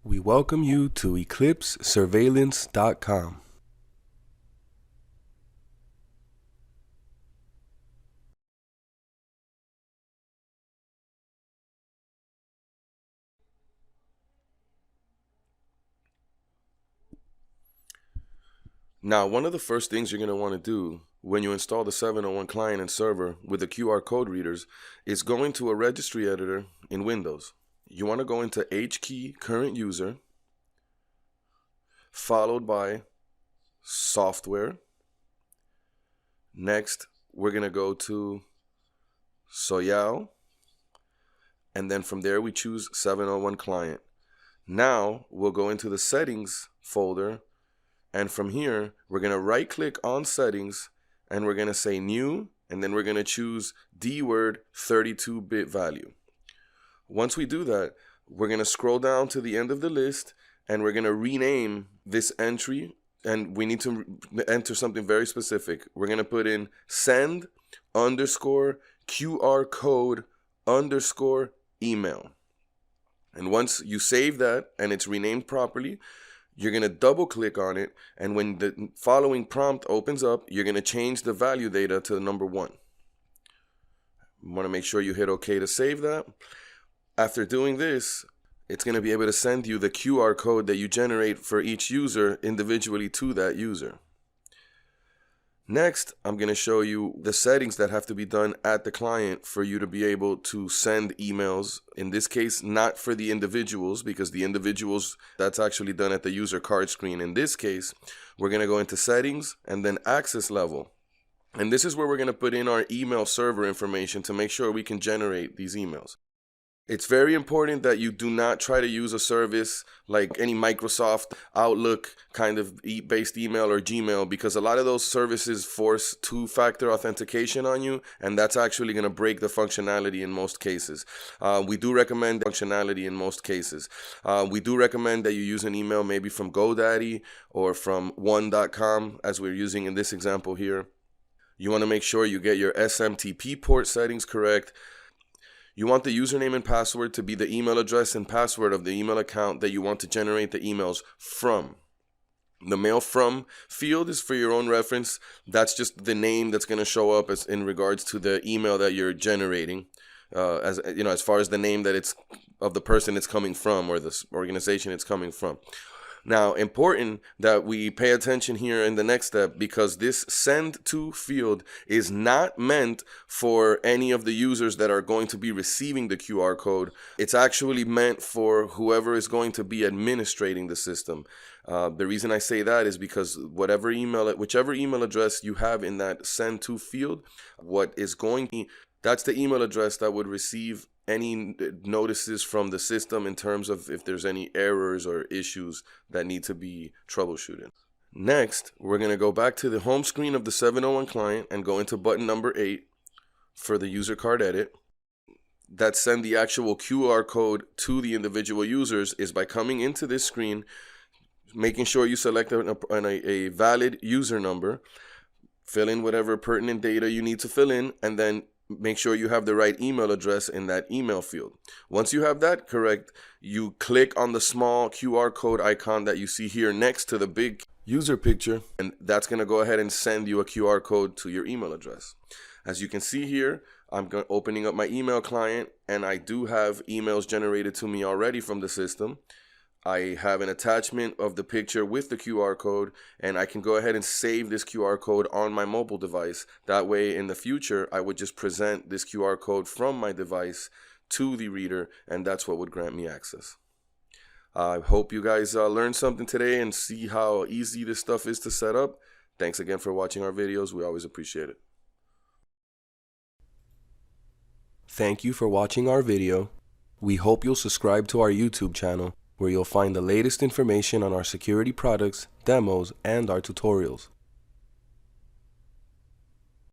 We welcome you to EclipseSurveillance.com. Now, one of the first things you're going to want to do when you install the 701 client and server with the QR code readers is go into a registry editor in Windows. You want to go into HKey current user, followed by software. Next, we're going to go to Soyal, and then from there we choose 701 client. Now we'll go into the settings folder, and from here we're going to right click on settings and we're going to say new, and then we're going to choose D-word 32-bit value. Once we do that, we're going to scroll down to the end of the list and we're going to rename this entry, and we need to enter something very specific. We're going to put in send underscore QR code underscore email. And once you save that and it's renamed properly, you're going to double click on it, and when the following prompt opens up, you're going to change the value data to the number 1. You want to make sure you hit OK to save that. After doing this, it's going to be able to send you the QR code that you generate for each user individually to that user. Next, I'm going to show you the settings that have to be done at the client for you to be able to send emails. In this case, not for the individuals, because the individuals, that's actually done at the user card screen. In this case, we're going to go into settings and then access level. And this is where we're going to put in our email server information to make sure we can generate these emails. It's very important that you do not try to use a service like any Microsoft Outlook kind of based email or Gmail, because a lot of those services force two-factor authentication on you, and that's actually going to break the functionality in most cases. We do recommend functionality in most cases. We do recommend that you use an email maybe from GoDaddy or from one.com, as we're using in this example here. You want to make sure you get your SMTP port settings correct. You want the username and password to be the email address and password of the email account that you want to generate the emails from. The mail from field is for your own reference. That's just the name that's going to show up as in regards to the email that you're generating, as you know, as far as the name that it's of the person it's coming from or the organization it's coming from. Now, important that we pay attention here in the next step, because this send to field is not meant for any of the users that are going to be receiving the QR code. It's actually meant for whoever is going to be administrating the system. The reason I say that is because whichever email address you have in that send to field, that's the email address that would receive any notices from the system in terms of if there's any errors or issues that need to be troubleshooted. Next, we're going to go back to the home screen of the 701 client and go into button number 8 for the user card edit. That send the actual QR code to the individual users is by coming into this screen, making sure you select a valid user number, fill in whatever pertinent data you need to fill in, and then make sure you have the right email address in that email field. Once you have that correct, you click on the small QR code icon that you see here next to the big user picture, and that's going to go ahead and send you a QR code to your email address. As you can see here, I'm opening up my email client, and I do have emails generated to me already from the system. I have an attachment of the picture with the QR code, and I can go ahead and save this QR code on my mobile device. That way, in the future, I would just present this QR code from my device to the reader, and that's what would grant me access. I hope you guys learned something today and see how easy this stuff is to set up. Thanks again for watching our videos. We always appreciate it. Thank you for watching our video. We hope you'll subscribe to our YouTube channel, where you'll find the latest information on our security products, demos, and our tutorials.